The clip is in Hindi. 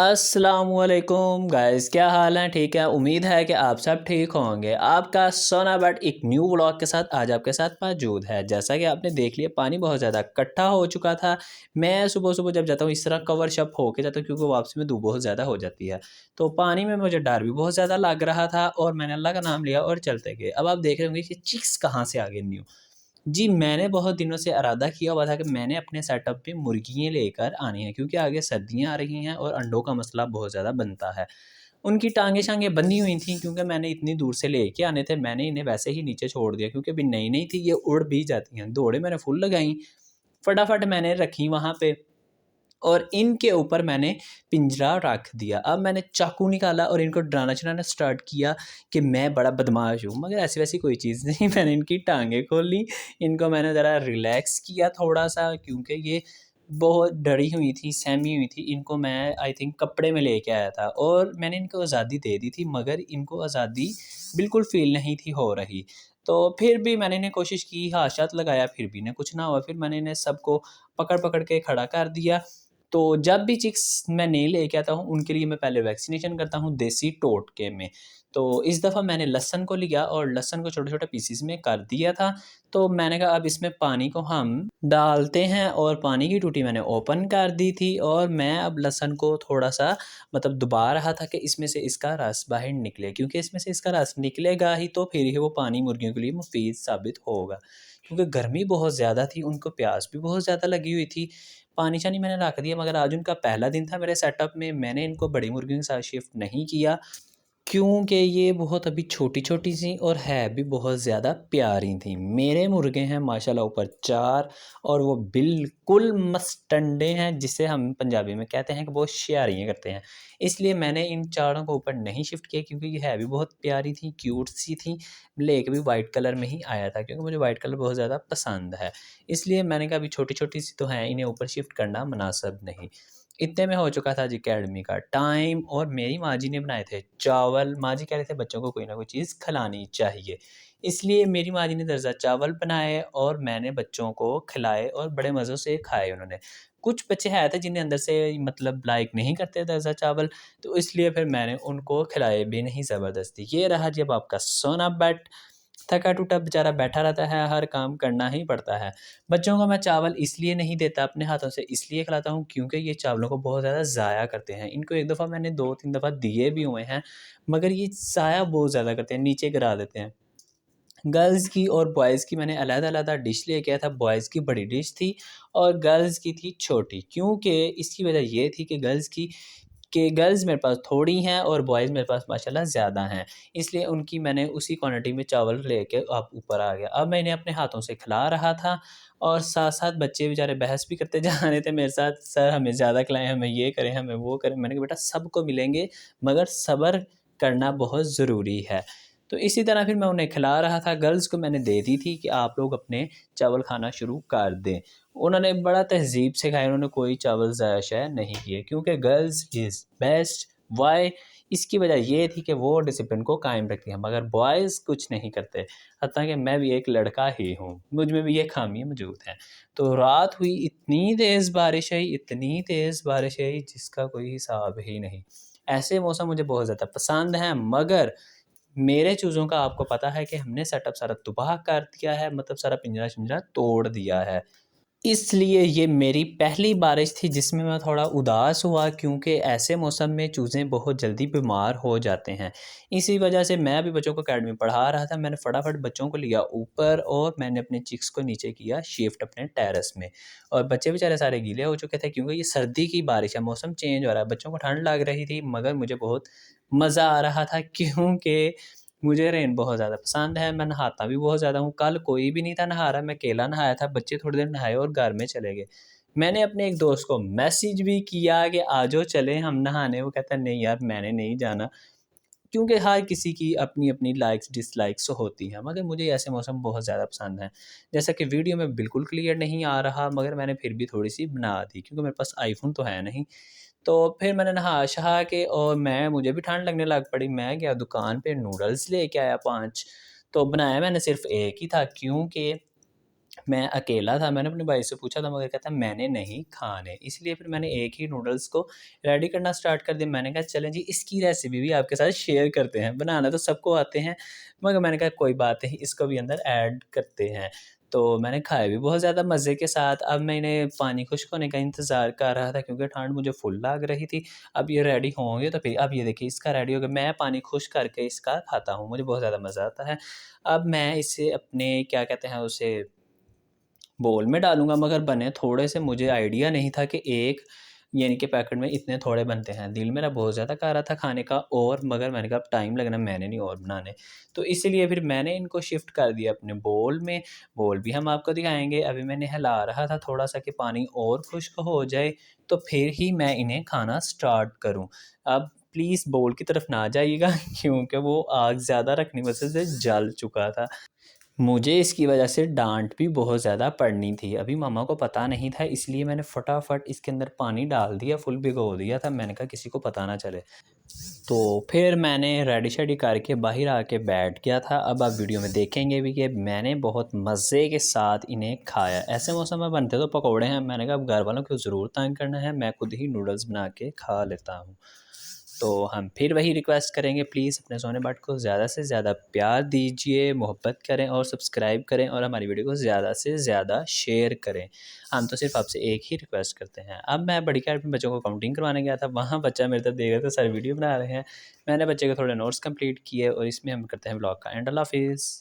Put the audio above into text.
अस्सलामुअलैकुम गाइस, क्या हाल है? ठीक है, उम्मीद है कि आप सब ठीक होंगे। आपका सोना बट एक न्यू व्लॉग के साथ आज आपके साथ मौजूद है। जैसा कि आपने देख लिया, पानी बहुत ज़्यादा इकट्ठा हो चुका था। मैं सुबह सुबह जब जाता हूँ इस तरह कवर शप होके जाता हूँ, क्योंकि वापसी में धूप बहुत ज़्यादा हो जाती है। तो पानी में मुझे डर भी बहुत ज़्यादा लग रहा था और मैंने अल्लाह का नाम लिया और चलते गए। अब आप देख रहे होंगे कि चिक्स कहाँ से आ गए न्यू। जी, मैंने बहुत दिनों से इरादा किया हुआ था कि मैंने अपने सेटअप पे मुर्गियाँ लेकर आनी हैं, क्योंकि आगे सर्दियाँ आ रही हैं और अंडों का मसला बहुत ज़्यादा बनता है। उनकी टाँगें-शाँगें बंधी हुई थीं, क्योंकि मैंने इतनी दूर से लेके आने थे, मैंने इन्हें वैसे ही नीचे छोड़ दिया, क्योंकि अभी नई-नई थी, ये उड़ भी जाती हैं। दौड़ें मैंने फुल लगाईं, फटाफट मैंने रखी वहाँ पे और इनके ऊपर मैंने पिंजरा रख दिया। अब मैंने चाकू निकाला और इनको डराना-चढ़ाना स्टार्ट किया कि मैं बड़ा बदमाश हूँ, मगर ऐसी-वैसी कोई चीज़ नहीं। मैंने इनकी टाँगें खोली, इनको मैंने ज़रा रिलैक्स किया थोड़ा-सा, क्योंकि ये बहुत डरी हुई थी, सहमी हुई थी। इनको मैं आई थिंक कपड़े में लेके आया था और मैंने इनको आज़ादी दे दी थी, मगर इनको आज़ादी बिल्कुल फ़ील नहीं थी हो रही। तो फिर भी मैंने इन्हें कोशिश की, हाथ-शाथ लगाया, फिर भी इन्हें कुछ ना हुआ। फिर मैंने इन्हें सबको पकड़-पकड़ के खड़ा कर दिया। तो जब भी चिक्स मैं नई लेके आता हूँ, उनके लिए मैं पहले वैक्सीनेशन करता हूँ देसी टोटके में। तो इस दफ़ा मैंने लहसुन को लिया और लहसुन को छोटे-छोटे पीसेस में कर दिया था। तो मैंने कहा अब इसमें पानी को हम डालते हैं और पानी की टूटी मैंने ओपन कर दी थी और मैं अब लहसुन को थोड़ा-सा मतलब दबा रहा था कि इसमें से इसका रस बाहर निकले, क्योंकि इसमें से इसका रस निकलेगा ही तो फिर ही वो पानी मुर्गियों के लिए मुफ़ीद साबित होगा। क्योंकि गर्मी बहुत ज़्यादा थी, उनको प्यास भी बहुत ज़्यादा लगी हुई थी। पानी-शानी मैंने रख दिया, मगर आज उनका पहला दिन था मेरे सेटअप में। मैंने इनको बड़ी मुर्गियों के साथ शिफ्ट नहीं किया, क्योंकि ये बहुत अभी छोटी-छोटी सी और है भी बहुत ज़्यादा प्यारी थीं। मेरे मुर्गे हैं माशाल्लाह ऊपर 4 और वो बिल्कुल मस्टंडे हैं, जिसे हम पंजाबी में कहते हैं कि वो होशियारियाँ करते हैं। इसलिए मैंने इन चारों को ऊपर नहीं शिफ्ट किया, क्योंकि ये है भी बहुत प्यारी थीं, क्यूट सी थीं। लेके भी वाइट कलर में ही आया था, क्योंकि मुझे वाइट कलर बहुत ज़्यादा पसंद है। इसलिए मैंने कहा अभी छोटी-छोटी सी तो हैं, इन्हें ऊपर शिफ्ट करना मुनासिब नहीं। इतने में हो चुका था जी अकेडमी का टाइम और मेरी माँ जी ने बनाए थे चावल। माँ जी कह रहे थे बच्चों को कोई ना कोई चीज़ खिलानी चाहिए। इसलिए मेरी माँ जी ने दरअसल चावल बनाए और मैंने बच्चों को खिलाए और बड़े मज़ों से खाए उन्होंने। कुछ बच्चे हैं थे जिन्हें अंदर से मतलब लाइक नहीं करते दरअसल चावल, तो इसलिए फिर मैंने उनको खिलाए भी नहीं ज़बरदस्ती। ये रहा जब आपका सोना बट थका-टूटा बेचारा बैठा रहता है, हर काम करना ही पड़ता है। बच्चों को मैं चावल इसलिए नहीं देता अपने हाथों से, इसलिए खिलाता हूँ क्योंकि ये चावलों को बहुत ज़्यादा ज़ाया करते हैं। इनको एक दफ़ा मैंने 2-3 दफ़ा दिए भी हुए हैं, मगर ये ज़ाया बहुत ज़्यादा करते हैं, नीचे गिरा देते हैं। गर्ल्स की और बॉयज़ की मैंने अलग-अलग डिश लेके आया था। बॉयज़ की बड़ी डिश थी और गर्ल्स की थी छोटी, क्योंकि इसकी वजह ये थी कि गर्ल्स मेरे पास थोड़ी हैं और बॉयज़ मेरे पास माशाल्लाह ज़्यादा हैं। इसलिए उनकी मैंने उसी क्वांटिटी में चावल लेके अब ऊपर आ गया। अब मैं इन्हें अपने हाथों से खिला रहा था और साथ-साथ बच्चे बेचारे बहस भी करते जा रहे थे मेरे साथ, "सर हमें ज़्यादा खिलाएँ, हमें ये करें, हमें वो करें।" मैंने कहा, "बेटा सबको मिलेंगे, मगर सब्र करना बहुत ज़रूरी है।" तो इसी तरह फिर मैं उन्हें खिला रहा था। गर्ल्स को मैंने दे दी थी कि आप लोग अपने चावल खाना शुरू कर दें। उन्होंने बड़ा तहज़ीब से खाया, उन्होंने कोई चावल ज़ाया-शाया नहीं किए, क्योंकि गर्ल्स इज़ बेस्ट। व्हाई? इसकी वजह ये थी कि वो डिसिप्लिन को कायम रखती हैं, मगर बॉयज़ कुछ नहीं करते। हत्ता कि मैं भी एक लड़का ही हूँ, मुझ में भी ये ख़ामियाँ मौजूद हैं। तो रात हुई, इतनी तेज़ बारिश आई जिसका कोई हिसाब ही नहीं। ऐसे मौसम मुझे बहुत ज़्यादा पसंद हैं, मगर मेरे चूज़ों का आपको पता है कि हमने सेटअप सारा तबाह कर दिया है, मतलब सारा पिंजरा-शिंजरा तोड़ दिया है। इसलिए ये मेरी पहली बारिश थी जिसमें मैं थोड़ा उदास हुआ, क्योंकि ऐसे मौसम में चूज़ें बहुत जल्दी बीमार हो जाते हैं। इसी वजह से मैं भी बच्चों को अकेडमी पढ़ा रहा था, मैंने फटाफट बच्चों को लिया ऊपर और मैंने अपने चिक्स को नीचे किया शिफ्ट अपने टेरेस में। और बच्चे बेचारे सारे गीले हो चुके थे, क्योंकि ये सर्दी की बारिश है, मौसम चेंज हो रहा है, बच्चों को ठंड लग रही थी, मगर मुझे बहुत मज़ा आ रहा था, क्योंकि मुझे रेन बहुत ज़्यादा पसंद है, मैं नहाता भी बहुत ज़्यादा हूँ। कल कोई भी नहीं था नहा रहा, मैं अकेला नहाया था, बच्चे थोड़ी देर नहाए और घर में चले गए। मैंने अपने एक दोस्त को मैसेज भी किया कि आ जाओ चलें हम नहाने, वो कहता है नहीं यार मैंने नहीं जाना, क्योंकि हर किसी की अपनी-अपनी लाइक्स डिसलाइक्स होती हैं, मगर मुझे ऐसे मौसम बहुत ज़्यादा पसंद हैं। जैसा कि वीडियो में बिल्कुल क्लियर नहीं आ रहा, मगर मैंने फिर भी थोड़ी-सी बना दी, क्योंकि मेरे पास आईफ़ोन तो है नहीं। तो फिर मैंने नहा-शहा के और मुझे भी ठंड लगने लग पड़ी। मैं गया दुकान पे, नूडल्स लेके आया 5। तो बनाया मैंने सिर्फ़ एक ही था, क्योंकि मैं अकेला था, मैंने अपने भाई से पूछा था मगर कहता मैंने नहीं खाने, इसलिए फिर मैंने एक ही नूडल्स को रेडी करना स्टार्ट कर दिया। मैंने कहा चलें जी इसकी रेसिपी भी आपके साथ शेयर करते हैं, बनाना तो सबको आते हैं मगर मैंने कहा कोई बात नहीं इसको भी अंदर ऐड करते हैं। तो मैंने खाए भी बहुत ज़्यादा मज़े के साथ। अब मैंने पानी खुश्क होने का इंतज़ार कर रहा था क्योंकि ठंड मुझे फुल लग रही थी। अब ये रेडी होंगे तो फिर अब ये देखिए इसका रेडी हो गया, मैं पानी खुश्क करके इसका खाता हूँ, मुझे बहुत ज़्यादा मज़ा आता है। अब मैं इसे अपने क्या कहते हैं उसे बोल में डालूँगा, मगर बने थोड़े से, मुझे आइडिया नहीं था कि एक यानी कि पैकेट में इतने थोड़े बनते हैं। दिल मेरा बहुत ज़्यादा कर रहा था खाने का और मगर मैंने कहा अब टाइम लगना, मैंने नहीं और बनाने। तो इसलिए फिर मैंने इनको शिफ्ट कर दिया अपने बोल में। बोल भी हम आपको दिखाएँगे। अभी मैंने हिला रहा था थोड़ा-सा कि पानी और खुश्क हो जाए तो फिर ही मैं इन्हें खाना स्टार्ट करूँ। अब प्लीज़ बोल की तरफ ना जाइएगा क्योंकि वो आग ज़्यादा रखने की वजह से जल चुका था। मुझे इसकी वजह से डाँट भी बहुत ज़्यादा पड़नी थी। अभी मम्मा को पता नहीं था इसलिए मैंने फटाफट इसके अंदर पानी डाल दिया, फुल भिगो दिया था। मैंने कहा किसी को पता ना चले। तो फिर मैंने रेडी-शेडी करके बाहर आके बैठ गया था। अब आप वीडियो में देखेंगे भी कि मैंने बहुत मज़े के साथ इन्हें खाया। ऐसे मौसम में बनते तो पकौड़े हैं, मैंने कहा अब घर वालों को ज़रूर तंग करना है, मैं खुद ही नूडल्स बना के खा लेता हूँ। तो हम फिर वही रिक्वेस्ट करेंगे, प्लीज़ अपने सोने बट को ज़्यादा से ज़्यादा प्यार दीजिए, मोहब्बत करें और सब्सक्राइब करें और हमारी वीडियो को ज़्यादा से ज़्यादा शेयर करें। हम तो सिर्फ़ आपसे एक ही रिक्वेस्ट करते हैं। अब मैं बड़ी कैट में बच्चों को काउंटिंग करवाने गया था, वहाँ बच्चा मेरे तरफ देख रहा था, सर वीडियो बना रहे हैं। मैंने बच्चे के थोड़े नोट्स कंप्लीट किए और इसमें हम करते हैं व्लॉग का एंड। अल्लाह हाफ़िज़।